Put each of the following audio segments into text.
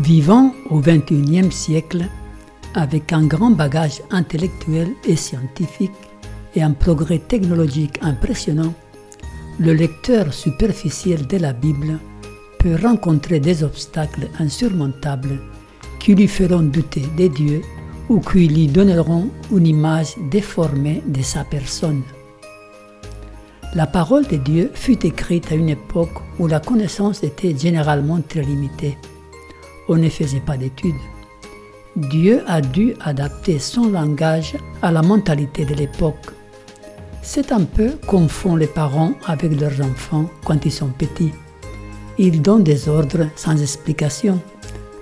Vivant au XXIe siècle, avec un grand bagage intellectuel et scientifique et un progrès technologique impressionnant, le lecteur superficiel de la Bible peut rencontrer des obstacles insurmontables qui lui feront douter de Dieu ou qui lui donneront une image déformée de sa personne. La parole de Dieu fut écrite à une époque où la connaissance était généralement très limitée. On ne faisait pas d'études. Dieu a dû adapter son langage à la mentalité de l'époque. C'est un peu comme font les parents avec leurs enfants quand ils sont petits. Ils donnent des ordres sans explication,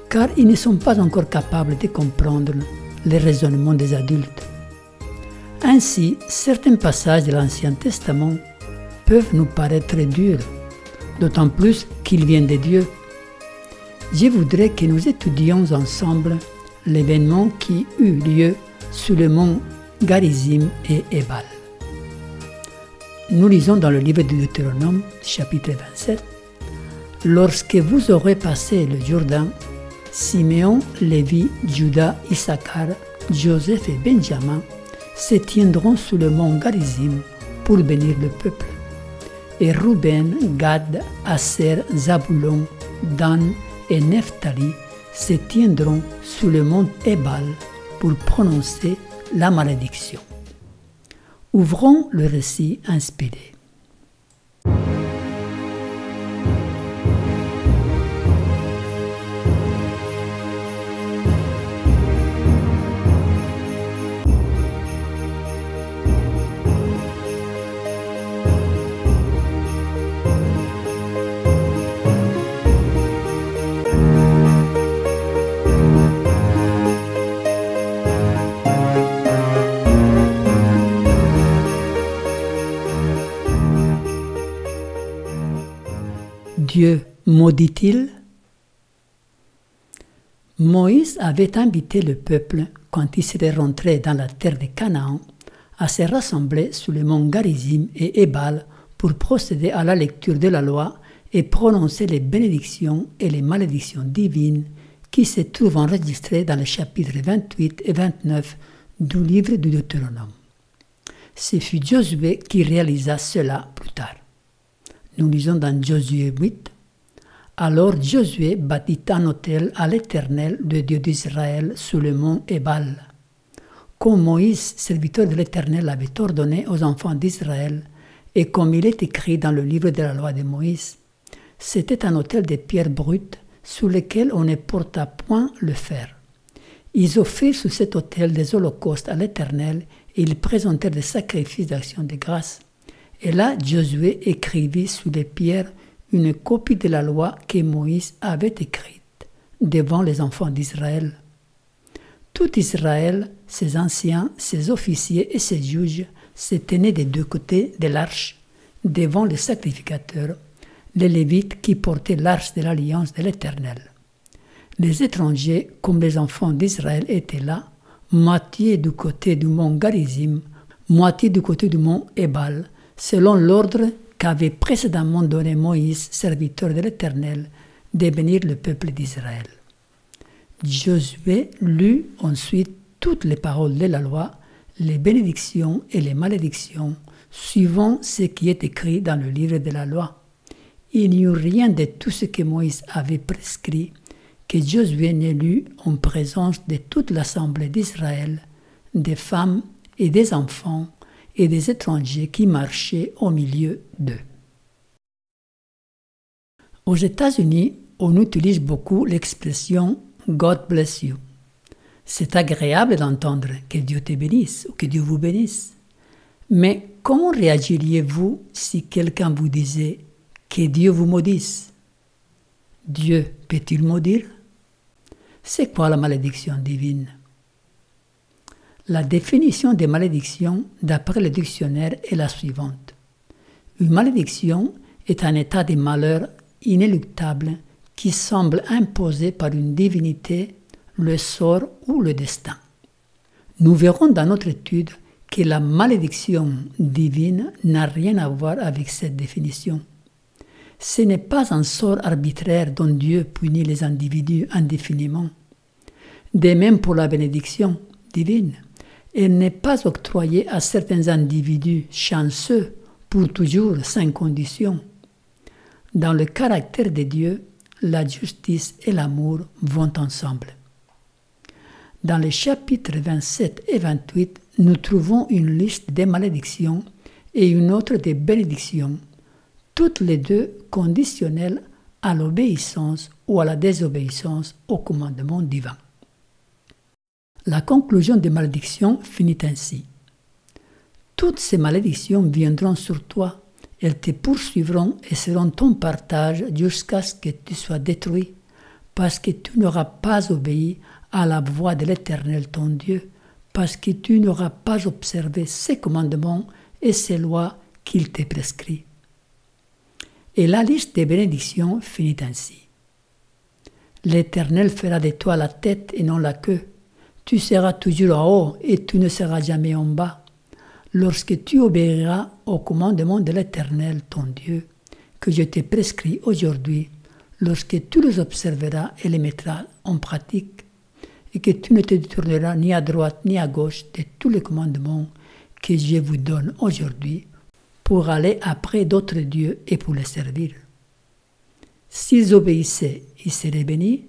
car ils ne sont pas encore capables de comprendre les raisonnements des adultes. Ainsi, certains passages de l'Ancien Testament peuvent nous paraître durs, d'autant plus qu'ils viennent de Dieu. Je voudrais que nous étudions ensemble l'événement qui eut lieu sur le mont Garizim et Ebal. Nous lisons dans le livre de Deutéronome, chapitre 27, « Lorsque vous aurez passé le Jourdain, Siméon, Lévi, Juda, Issachar, Joseph et Benjamin se tiendront sur le mont Garizim pour bénir le peuple. Et Ruben, Gad, Aser, Zabulon, Dan et Nephtali se tiendront sur le mont Ebal pour prononcer la malédiction. » Ouvrons le récit inspiré. Dieu maudit-il? Moïse avait invité le peuple, quand il serait rentré dans la terre de Canaan, à se rassembler sur le mont Garizim et Ebal pour procéder à la lecture de la loi et prononcer les bénédictions et les malédictions divines qui se trouvent enregistrées dans les chapitres 28 et 29 du livre du Deutéronome. Ce fut Josué qui réalisa cela plus tard. Nous lisons dans Josué 8. « Alors Josué bâtit un autel à l'Éternel, le Dieu d'Israël, sur le mont Ebal. Comme Moïse, serviteur de l'Éternel, l'avait ordonné aux enfants d'Israël, et comme il est écrit dans le livre de la loi de Moïse, c'était un autel de pierres brutes sur lequel on ne porta point le fer. Ils offrirent sur cet autel des holocaustes à l'Éternel, et ils présentèrent des sacrifices d'action de grâce. Et là, Josué écrivit sur les pierres une copie de la loi que Moïse avait écrite devant les enfants d'Israël. Tout Israël, ses anciens, ses officiers et ses juges se tenaient des deux côtés de l'arche, devant les sacrificateurs, les Lévites qui portaient l'arche de l'alliance de l'Éternel. Les étrangers, comme les enfants d'Israël, étaient là, moitié du côté du mont Garizim, moitié du côté du mont Ebal, selon l'ordre qu'avait précédemment donné Moïse, serviteur de l'Éternel, de bénir le peuple d'Israël. Josué lut ensuite toutes les paroles de la loi, les bénédictions et les malédictions, suivant ce qui est écrit dans le livre de la loi. Il n'y eut rien de tout ce que Moïse avait prescrit que Josué n'ait lu en présence de toute l'assemblée d'Israël, des femmes et des enfants, et des étrangers qui marchaient au milieu d'eux. Aux États-Unis, on utilise beaucoup l'expression « God bless you ». C'est agréable d'entendre « que Dieu te bénisse » ou « que Dieu vous bénisse ». Mais comment réagiriez-vous si quelqu'un vous disait « que Dieu vous maudisse » ? Dieu peut-il maudire ? C'est quoi la malédiction divine ? La définition des malédictions, d'après le dictionnaire, est la suivante. Une malédiction est un état de malheur inéluctable qui semble imposé par une divinité, le sort ou le destin. Nous verrons dans notre étude que la malédiction divine n'a rien à voir avec cette définition. Ce n'est pas un sort arbitraire dont Dieu punit les individus indéfiniment. De même pour la bénédiction divine, elle n'est pas octroyée à certains individus chanceux pour toujours sans condition. Dans le caractère de Dieu, la justice et l'amour vont ensemble. Dans les chapitres 27 et 28, nous trouvons une liste des malédictions et une autre des bénédictions, toutes les deux conditionnelles à l'obéissance ou à la désobéissance au commandement divin. La conclusion des malédictions finit ainsi. Toutes ces malédictions viendront sur toi, elles te poursuivront et seront ton partage jusqu'à ce que tu sois détruit, parce que tu n'auras pas obéi à la voix de l'Éternel ton Dieu, parce que tu n'auras pas observé ses commandements et ses lois qu'il te prescrit. Et la liste des bénédictions finit ainsi. L'Éternel fera de toi la tête et non la queue. Tu seras toujours en haut et tu ne seras jamais en bas. Lorsque tu obéiras aux commandements de l'Éternel, ton Dieu, que je t'ai prescrits aujourd'hui, lorsque tu les observeras et les mettras en pratique, et que tu ne te détourneras ni à droite ni à gauche de tous les commandements que je vous donne aujourd'hui, pour aller après d'autres dieux et pour les servir. S'ils obéissaient, ils seraient bénis.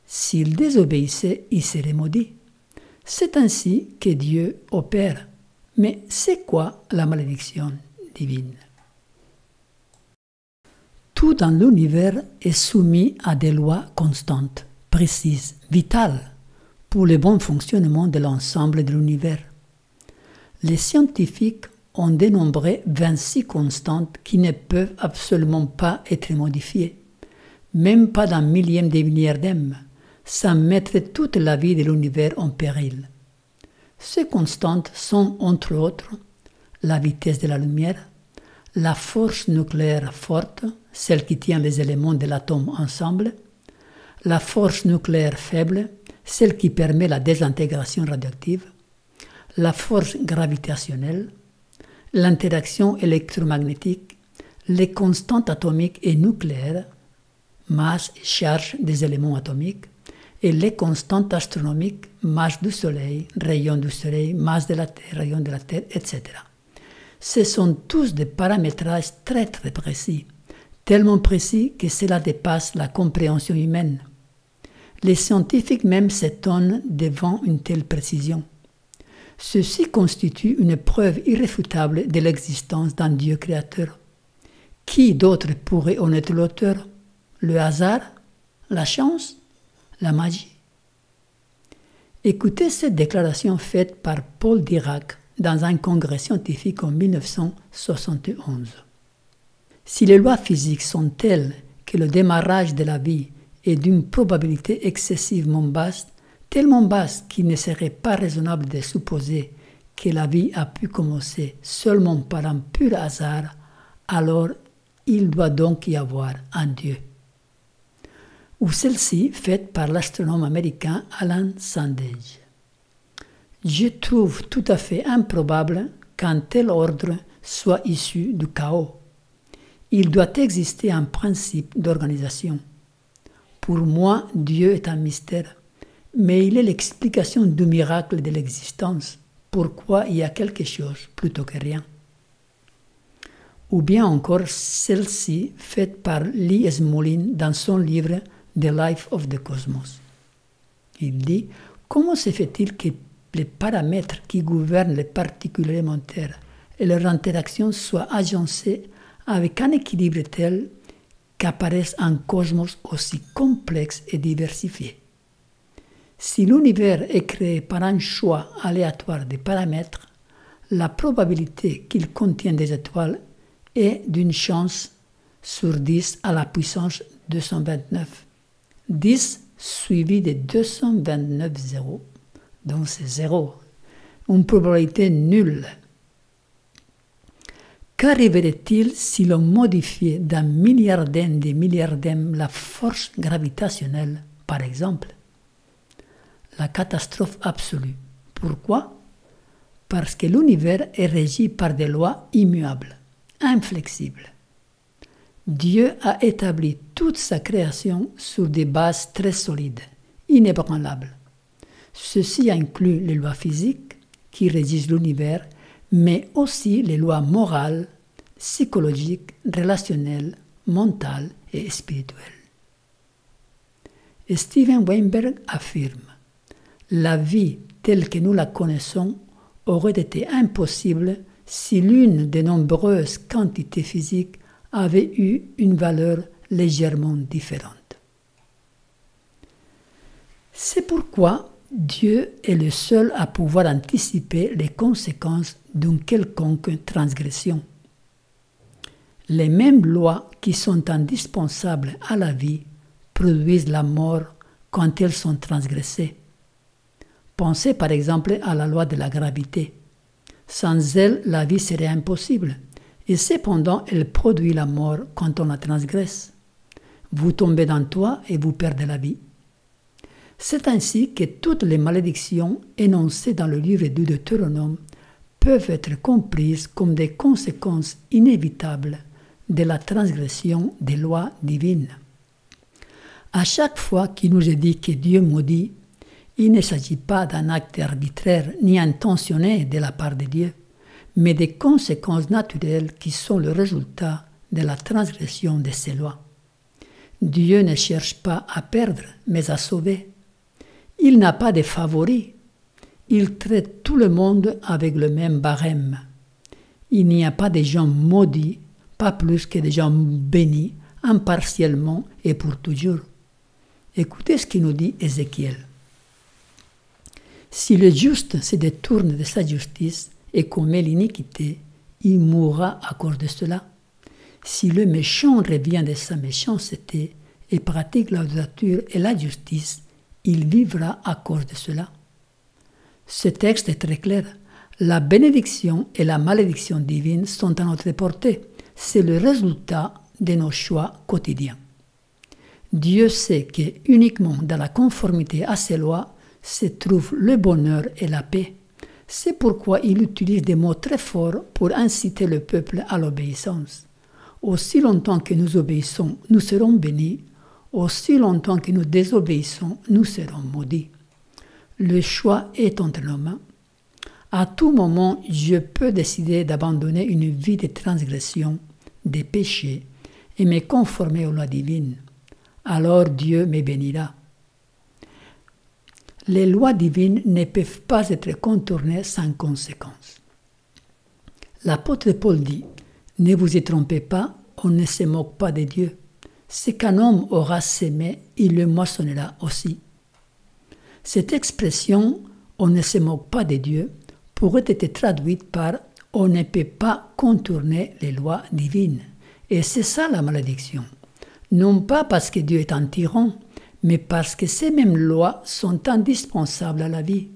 S'ils désobéissaient, ils seraient maudits. C'est ainsi que Dieu opère. Mais c'est quoi la malédiction divine? Tout dans l'univers est soumis à des lois constantes, précises, vitales, pour le bon fonctionnement de l'ensemble de l'univers. Les scientifiques ont dénombré 26 constantes qui ne peuvent absolument pas être modifiées, même pas d'un millième de milliardième, sans mettre toute la vie de l'univers en péril. Ces constantes sont, entre autres, la vitesse de la lumière, la force nucléaire forte, celle qui tient les éléments de l'atome ensemble, la force nucléaire faible, celle qui permet la désintégration radioactive, la force gravitationnelle, l'interaction électromagnétique, les constantes atomiques et nucléaires, masse et charge des éléments atomiques, et les constantes astronomiques, masse du Soleil, rayon du Soleil, masse de la Terre, rayon de la Terre, etc. Ce sont tous des paramétrages très très précis, tellement précis que cela dépasse la compréhension humaine. Les scientifiques même s'étonnent devant une telle précision. Ceci constitue une preuve irréfutable de l'existence d'un Dieu créateur. Qui d'autre pourrait en être l'auteur? Le hasard? La chance? La magie? Écoutez cette déclaration faite par Paul Dirac dans un congrès scientifique en 1971. Si les lois physiques sont telles que le démarrage de la vie est d'une probabilité excessivement basse, tellement basse qu'il ne serait pas raisonnable de supposer que la vie a pu commencer seulement par un pur hasard, alors il doit donc y avoir un Dieu. Ou celle-ci faite par l'astronome américain Alan Sandage. Je trouve tout à fait improbable qu'un tel ordre soit issu du chaos. Il doit exister un principe d'organisation. Pour moi, Dieu est un mystère, mais il est l'explication du miracle de l'existence. Pourquoi il y a quelque chose plutôt que rien? Ou bien encore celle-ci faite par Lee Smolin dans son livre The Life of the Cosmos. Il dit: comment se fait-il que les paramètres qui gouvernent les particules élémentaires et leur interaction soient agencés avec un équilibre tel qu'apparaisse un cosmos aussi complexe et diversifié? Si l'univers est créé par un choix aléatoire des paramètres, la probabilité qu'il contienne des étoiles est d'une chance sur 10 à la puissance 229. 10 suivi de 229 zéros, donc c'est zéro, une probabilité nulle. Qu'arriverait-il si l'on modifiait d'un milliardaire des milliardaires la force gravitationnelle, par exemple? La catastrophe absolue. Pourquoi? Parce que l'univers est régi par des lois immuables, inflexibles. Dieu a établi toute sa création sur des bases très solides, inébranlables. Ceci inclut les lois physiques qui régissent l'univers, mais aussi les lois morales, psychologiques, relationnelles, mentales et spirituelles. Steven Weinberg affirme « La vie telle que nous la connaissons aurait été impossible si l'une des nombreuses quantités physiques avait eu une valeur légèrement différente. » C'est pourquoi Dieu est le seul à pouvoir anticiper les conséquences d'une quelconque transgression. Les mêmes lois qui sont indispensables à la vie produisent la mort quand elles sont transgressées. Pensez par exemple à la loi de la gravité. Sans elle, la vie serait impossible, et cependant elle produit la mort quand on la transgresse. Vous tombez dans toi et vous perdez la vie. C'est ainsi que toutes les malédictions énoncées dans le livre du Deutéronome peuvent être comprises comme des conséquences inévitables de la transgression des lois divines. À chaque fois qu'il nous est dit que Dieu maudit, il ne s'agit pas d'un acte arbitraire ni intentionné de la part de Dieu, mais des conséquences naturelles qui sont le résultat de la transgression de ses lois. Dieu ne cherche pas à perdre, mais à sauver. Il n'a pas de favoris. Il traite tout le monde avec le même barème. Il n'y a pas de gens maudits, pas plus que des gens bénis, impartiellement et pour toujours. Écoutez ce qu'il nous dit Ézéchiel. Si le juste se détourne de sa justice et commet l'iniquité, il mourra à cause de cela. Si le méchant revient de sa méchanceté et pratique la droiture et la justice, il vivra à cause de cela. Ce texte est très clair. La bénédiction et la malédiction divine sont à notre portée. C'est le résultat de nos choix quotidiens. Dieu sait que uniquement dans la conformité à ses lois se trouvent le bonheur et la paix. C'est pourquoi il utilise des mots très forts pour inciter le peuple à l'obéissance. Aussi longtemps que nous obéissons, nous serons bénis. Aussi longtemps que nous désobéissons, nous serons maudits. Le choix est entre nos mains. À tout moment, je peux décider d'abandonner une vie de transgression, de péché, et me conformer aux lois divines. Alors Dieu me bénira. Les lois divines ne peuvent pas être contournées sans conséquence. L'apôtre Paul dit « Ne vous y trompez pas, on ne se moque pas de Dieu. Ce qu'un homme aura sémé, il le moissonnera aussi. » Cette expression « on ne se moque pas de Dieu » pourrait être traduite par « on ne peut pas contourner les lois divines ». Et c'est ça la malédiction. Non pas parce que Dieu est un tyran, mais parce que ces mêmes lois sont indispensables à la vie.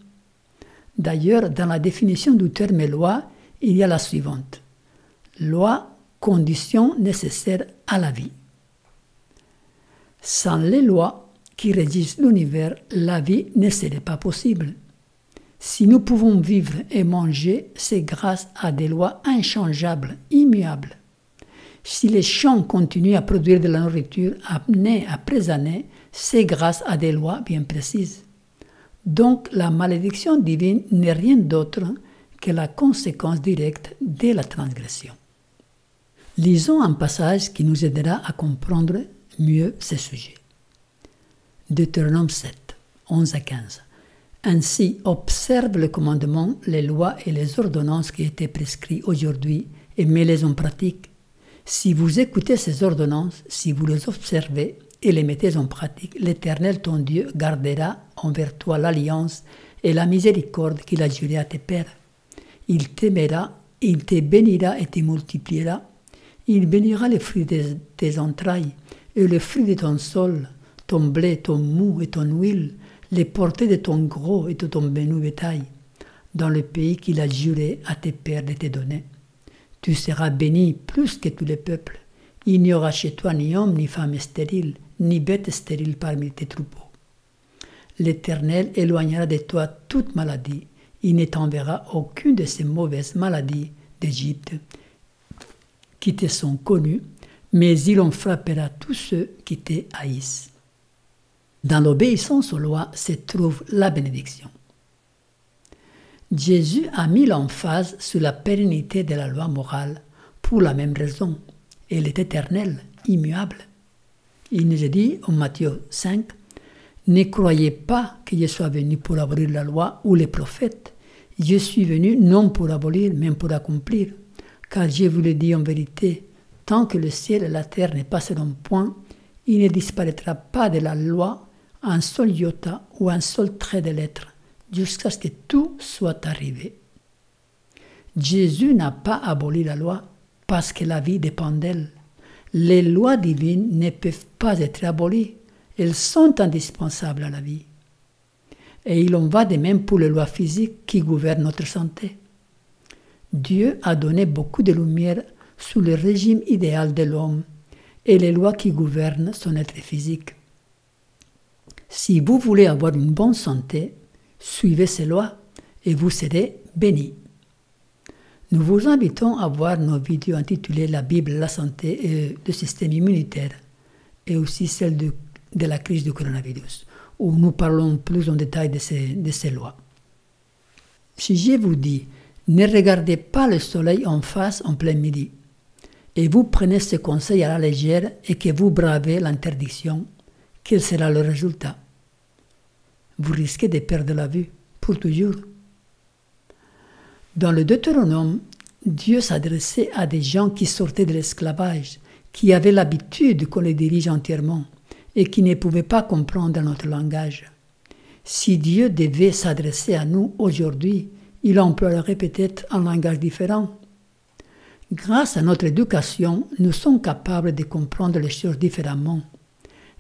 D'ailleurs, dans la définition du terme loi, il y a la suivante. Loi, condition nécessaire à la vie. Sans les lois qui régissent l'univers, la vie ne serait pas possible. Si nous pouvons vivre et manger, c'est grâce à des lois inchangeables, immuables. Si les champs continuent à produire de la nourriture année après année, c'est grâce à des lois bien précises. Donc la malédiction divine n'est rien d'autre que la conséquence directe de la transgression. Lisons un passage qui nous aidera à comprendre mieux ce sujet. Deutéronome 7, 11 à 15. Ainsi, observe le commandement, les lois et les ordonnances qui étaient prescrits aujourd'hui et mets-les en pratique. Si vous écoutez ces ordonnances, si vous les observez et les mettez en pratique, l'Éternel ton Dieu gardera envers toi l'alliance et la miséricorde qu'il a juré à tes pères. Il t'aimera, il te bénira et te multipliera. Il bénira les fruits de tes entrailles et le fruit de ton sol, ton blé, ton mou et ton huile, les portées de ton gros et de ton bétail, dans le pays qu'il a juré à tes pères de te donner. Tu seras béni plus que tous les peuples. Il n'y aura chez toi ni homme, ni femme stérile, ni bête stérile parmi tes troupeaux. L'Éternel éloignera de toi toute maladie. Il ne t'enverra aucune de ces mauvaises maladies d'Égypte qui te sont connues, mais il en frappera tous ceux qui te haïssent. Dans l'obéissance aux lois se trouve la bénédiction. Jésus a mis l'emphase sur la pérennité de la loi morale pour la même raison. Elle est éternelle, immuable. Il nous a dit en Matthieu 5, « Ne croyez pas que je sois venu pour abolir la loi ou les prophètes. Je suis venu non pour abolir, mais pour accomplir. Car je vous le dis en vérité, tant que le ciel et la terre ne passeront point, il ne disparaîtra pas de la loi un seul iota ou un seul trait de lettre, jusqu'à ce que tout soit arrivé. » Jésus n'a pas aboli la loi parce que la vie dépend d'elle. Les lois divines ne peuvent pas être abolies. Elles sont indispensables à la vie. Et il en va de même pour les lois physiques qui gouvernent notre santé. Dieu a donné beaucoup de lumière sur le régime idéal de l'homme et les lois qui gouvernent son être physique. Si vous voulez avoir une bonne santé, suivez ces lois et vous serez bénis. Nous vous invitons à voir nos vidéos intitulées « La Bible, la santé et le système immunitaire » et aussi celle de la crise du coronavirus, où nous parlons plus en détail de ces lois. Si je vous dis « Ne regardez pas le soleil en face en plein midi » et vous prenez ce conseil à la légère et que vous bravez l'interdiction, quel sera le résultat? Vous risquez de perdre la vue pour toujours. Dans le Deutéronome, Dieu s'adressait à des gens qui sortaient de l'esclavage, qui avaient l'habitude qu'on les dirige entièrement et qui ne pouvaient pas comprendre notre langage. Si Dieu devait s'adresser à nous aujourd'hui, il emploierait peut-être un langage différent. Grâce à notre éducation, nous sommes capables de comprendre les choses différemment.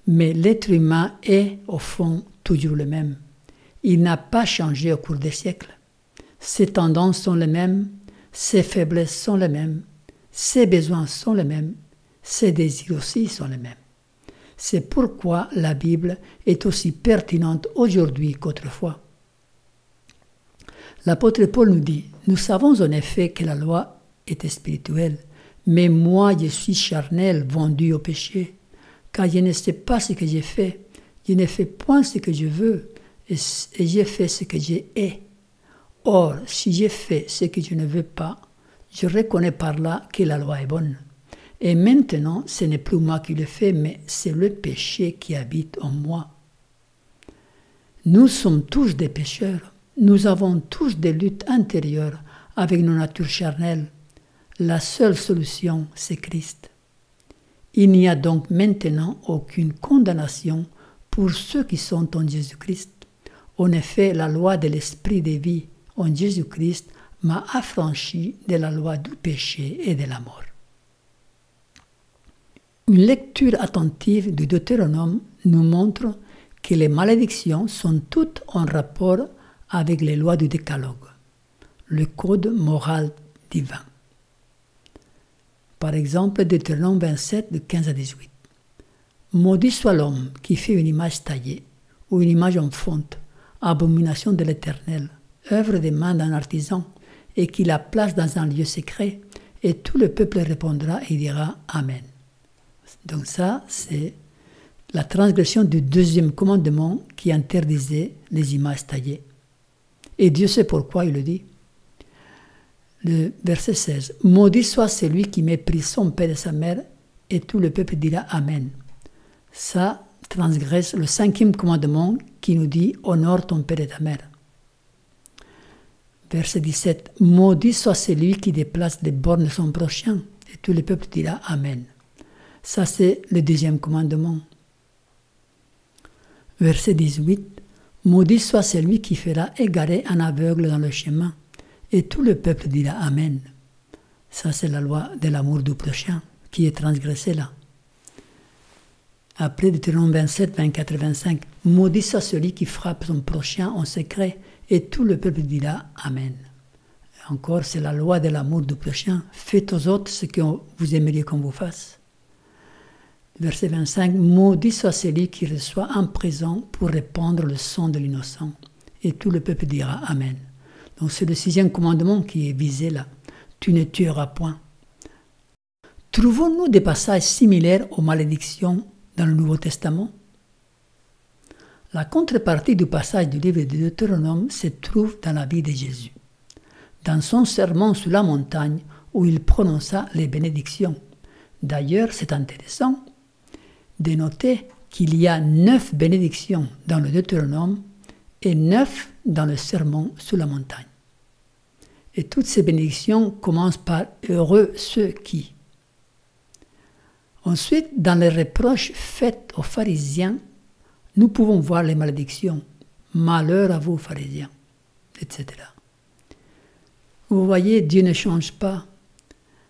Mais l'être humain est, au fond, toujours le même. Il n'a pas changé au cours des siècles. Ses tendances sont les mêmes, ses faiblesses sont les mêmes, ses besoins sont les mêmes, ses désirs aussi sont les mêmes. C'est pourquoi la Bible est aussi pertinente aujourd'hui qu'autrefois. L'apôtre Paul nous dit « Nous savons en effet que la loi était spirituelle, mais moi je suis charnel, vendu au péché, car je ne sais pas ce que j'ai fait, je ne fais point ce que je veux, et j'ai fait ce que j'ai hais. Or, si j'ai fait ce que je ne veux pas, je reconnais par là que la loi est bonne. Et maintenant, ce n'est plus moi qui le fais, mais c'est le péché qui habite en moi. » Nous sommes tous des pécheurs. Nous avons tous des luttes intérieures avec nos natures charnelles. La seule solution, c'est Christ. Il n'y a donc maintenant aucune condamnation pour ceux qui sont en Jésus-Christ. En effet, la loi de l'esprit de vie en Jésus-Christ m'a affranchi de la loi du péché et de la mort. Une lecture attentive du Deutéronome nous montre que les malédictions sont toutes en rapport avec les lois du décalogue, le code moral divin. Par exemple, Deutéronome 27, de 15 à 18. « Maudit soit l'homme qui fait une image taillée ou une image en fonte, abomination de l'Éternel, œuvre des mains d'un artisan, et qui la place dans un lieu secret, et tout le peuple répondra et dira Amen. » Donc ça, c'est la transgression du deuxième commandement qui interdisait les images taillées. Et Dieu sait pourquoi il le dit. Le verset 16. « Maudit soit celui qui méprise son père et sa mère, et tout le peuple dira Amen. » Ça transgresse le cinquième commandement qui nous dit « Honore ton père et ta mère ». Verset 17. « Maudit soit celui qui déplace les bornes de son prochain, et tout le peuple dira Amen. » Ça, c'est le deuxième commandement. Verset 18. « Maudit soit celui qui fera égarer un aveugle dans le chemin, et tout le peuple dira Amen. » Ça, c'est la loi de l'amour du prochain qui est transgressée là. Après, Deutéronome 27, 24 et 25. « Maudit soit celui qui frappe son prochain en secret, et tout le peuple dira Amen. » Encore, c'est la loi de l'amour du prochain. « Faites aux autres ce que vous aimeriez qu'on vous fasse. » Verset 25. « Maudit soit celui qui reçoit un présent pour répandre le sang de l'innocent. » Et tout le peuple dira Amen. Donc c'est le sixième commandement qui est visé là. « Tu ne tueras point. » Trouvons-nous des passages similaires aux malédictions dans le Nouveau Testament? La contrepartie du passage du livre de Deutéronome se trouve dans la vie de Jésus, dans son sermon sur la montagne où il prononça les bénédictions. D'ailleurs, c'est intéressant de noter qu'il y a 9 bénédictions dans le Deutéronome et 9 dans le sermon sur la montagne. Et toutes ces bénédictions commencent par « heureux ceux qui ». Ensuite, dans les reproches faits aux pharisiens, nous pouvons voir les malédictions. « Malheur à vous, pharisiens », etc. Vous voyez, Dieu ne change pas.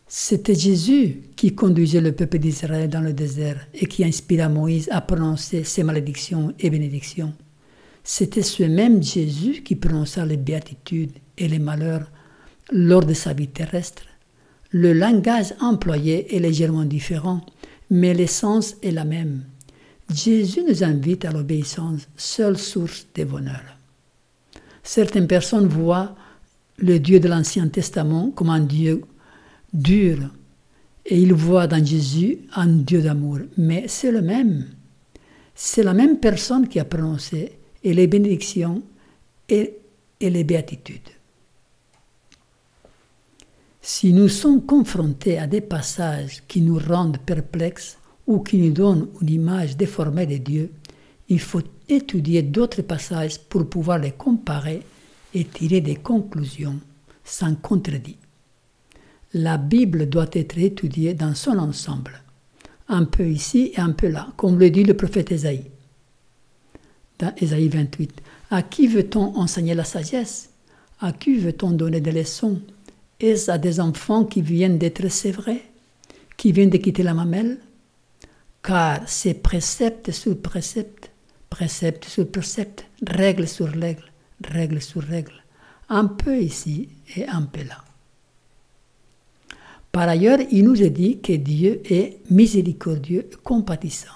C'était Jésus qui conduisait le peuple d'Israël dans le désert et qui inspira Moïse à prononcer ces malédictions et bénédictions. C'était ce même Jésus qui prononça les béatitudes et les malheurs lors de sa vie terrestre. Le langage employé est légèrement différent, mais l'essence est la même. Jésus nous invite à l'obéissance, seule source de bonheur. Certaines personnes voient le Dieu de l'Ancien Testament comme un Dieu dur, et ils voient dans Jésus un Dieu d'amour. Mais c'est le même. C'est la même personne qui a prononcé et les bénédictions et les béatitudes. Si nous sommes confrontés à des passages qui nous rendent perplexes ou qui nous donnent une image déformée de Dieu, il faut étudier d'autres passages pour pouvoir les comparer et tirer des conclusions sans contredit. La Bible doit être étudiée dans son ensemble, un peu ici et un peu là, comme le dit le prophète Ésaïe. Dans Ésaïe 28, à qui veut-on enseigner la sagesse? À qui veut-on donner des leçons? Est-ce à des enfants qui viennent d'être sévrés, qui viennent de quitter la mamelle? Car c'est précepte sur précepte, précepte sur précepte, règle sur règle, règle sur règle, un peu ici et un peu là. Par ailleurs, il nous est dit que Dieu est miséricordieux et compatissant,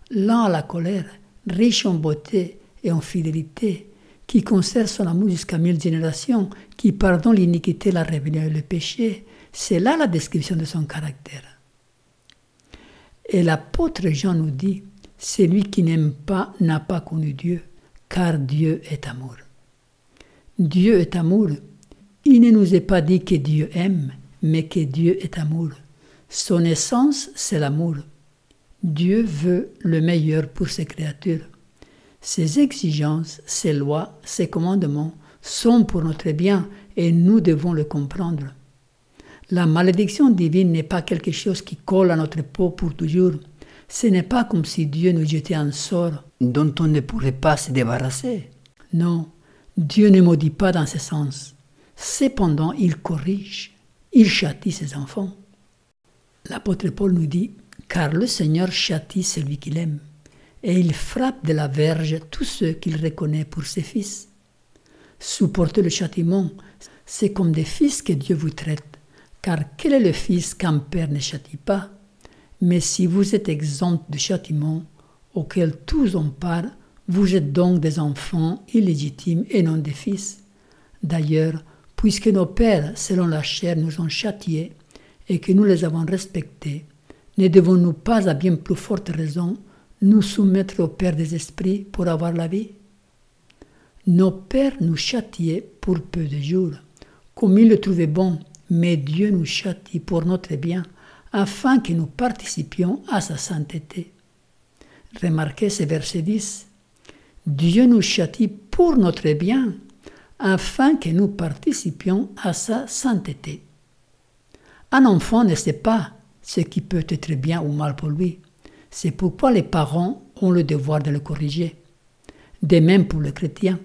lent à la colère, riche en beauté et en fidélité, qui conserve son amour jusqu'à 1000 générations, qui pardonne l'iniquité, la rébellion et le péché. C'est là la description de son caractère. Et l'apôtre Jean nous dit, celui qui n'aime pas n'a pas connu Dieu, car Dieu est amour. Dieu est amour. Il ne nous est pas dit que Dieu aime, mais que Dieu est amour. Son essence, c'est l'amour. Dieu veut le meilleur pour ses créatures. Ses exigences, ses lois, ses commandements sont pour notre bien et nous devons le comprendre. La malédiction divine n'est pas quelque chose qui colle à notre peau pour toujours. Ce n'est pas comme si Dieu nous jetait un sort dont on ne pourrait pas se débarrasser. Non, Dieu ne maudit pas dans ce sens. Cependant, il corrige, il châtie ses enfants. L'apôtre Paul nous dit « Car le Seigneur châtie celui qu'il aime, et il frappe de la verge tous ceux qu'il reconnaît pour ses fils. » Supporter le châtiment, c'est comme des fils que Dieu vous traite. Car quel est le fils qu'un père ne châtie pas? Mais si vous êtes exempt de châtiment, auquel tous ont part, vous êtes donc des enfants illégitimes et non des fils. D'ailleurs, puisque nos pères, selon la chair, nous ont châtiés et que nous les avons respectés, ne devons-nous pas, à bien plus forte raison, nous soumettre au Père des esprits pour avoir la vie? Nos pères nous châtiaient pour peu de jours, comme ils le trouvaient bon, mais Dieu nous châtie pour notre bien, afin que nous participions à sa sainteté. Remarquez ce verset 10. Dieu nous châtie pour notre bien, afin que nous participions à sa sainteté. Un enfant ne sait pas ce qui peut être bien ou mal pour lui. C'est pourquoi les parents ont le devoir de le corriger. De même pour le chrétien.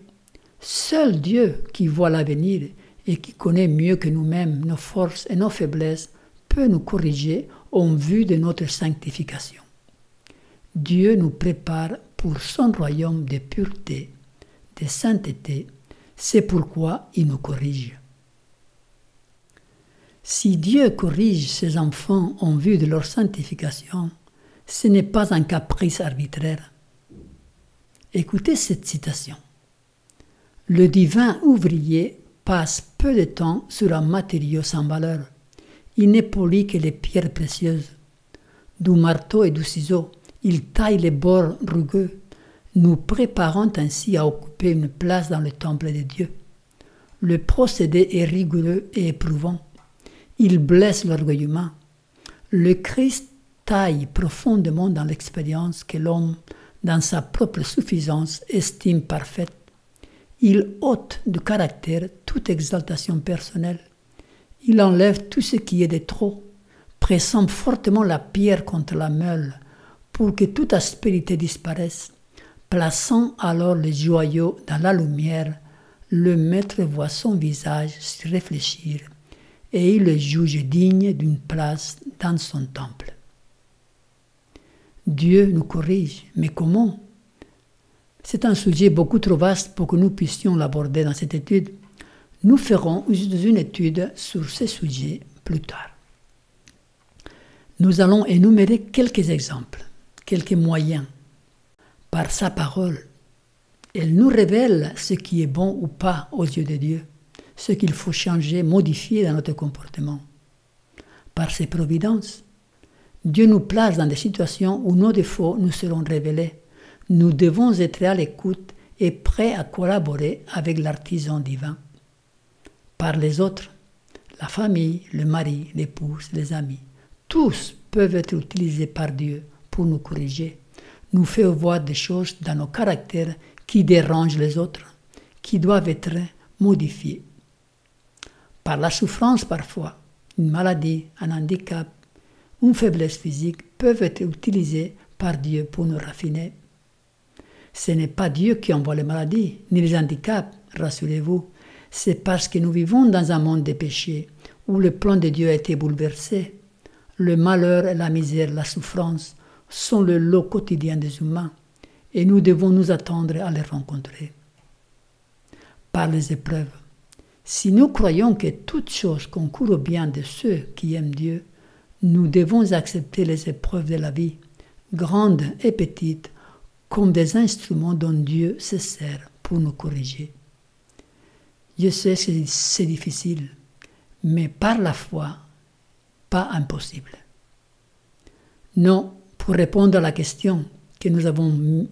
Seul Dieu, qui voit l'avenir et qui connaît mieux que nous-mêmes nos forces et nos faiblesses, peut nous corriger en vue de notre sanctification. Dieu nous prépare pour son royaume de pureté, de sainteté, c'est pourquoi il nous corrige. Si Dieu corrige ses enfants en vue de leur sanctification, ce n'est pas un caprice arbitraire. Écoutez cette citation. Le divin ouvrier passe peu de temps sur un matériau sans valeur. Il n'est poli que les pierres précieuses. Du marteau et du ciseau, il taille les bords rugueux, nous préparant ainsi à occuper une place dans le temple de Dieu. Le procédé est rigoureux et éprouvant. Il blesse l'orgueil humain. Le Christ taille profondément dans l'expérience que l'homme, dans sa propre suffisance, estime parfaite. Il ôte du caractère toute exaltation personnelle. Il enlève tout ce qui est de trop, pressant fortement la pierre contre la meule pour que toute aspérité disparaisse. Plaçant alors les joyaux dans la lumière, le maître voit son visage se réfléchir et il le juge digne d'une place dans son temple. Dieu nous corrige, mais comment? C'est un sujet beaucoup trop vaste pour que nous puissions l'aborder dans cette étude. Nous ferons une étude sur ce sujet plus tard. Nous allons énumérer quelques exemples, quelques moyens. Par sa parole, elle nous révèle ce qui est bon ou pas aux yeux de Dieu, ce qu'il faut changer, modifier dans notre comportement. Par ses providences, Dieu nous place dans des situations où nos défauts nous seront révélés. Nous devons être à l'écoute et prêts à collaborer avec l'artisan divin. Par les autres, la famille, le mari, l'épouse, les amis, tous peuvent être utilisés par Dieu pour nous corriger, nous faire voir des choses dans nos caractères qui dérangent les autres, qui doivent être modifiées. Par la souffrance parfois, une maladie, un handicap, une faiblesse physique peuvent être utilisés par Dieu pour nous raffiner. Ce n'est pas Dieu qui envoie les maladies, ni les handicaps, rassurez-vous. C'est parce que nous vivons dans un monde de péché, où le plan de Dieu a été bouleversé. Le malheur, la misère, la souffrance sont le lot quotidien des humains, et nous devons nous attendre à les rencontrer. Par les épreuves, si nous croyons que toute chose concourt au bien de ceux qui aiment Dieu, nous devons accepter les épreuves de la vie, grandes et petites, comme des instruments dont Dieu se sert pour nous corriger. Je sais que c'est difficile, mais par la foi, pas impossible. Non, pour répondre à la question que nous avons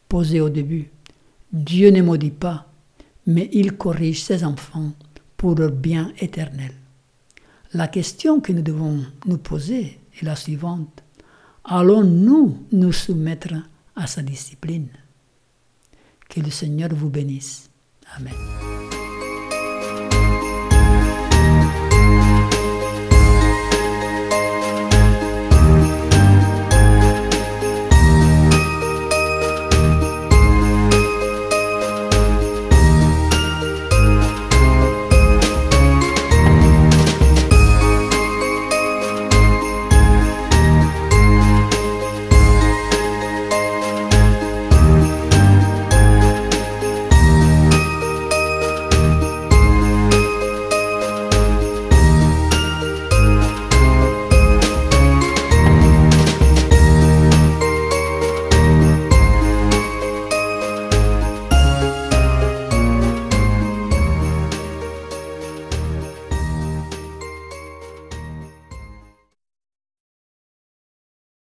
posée au début, Dieu ne maudit pas, mais il corrige ses enfants pour leur bien éternel. La question que nous devons nous poser est la suivante. Allons-nous nous soumettre à sa discipline? Que le Seigneur vous bénisse. Amen.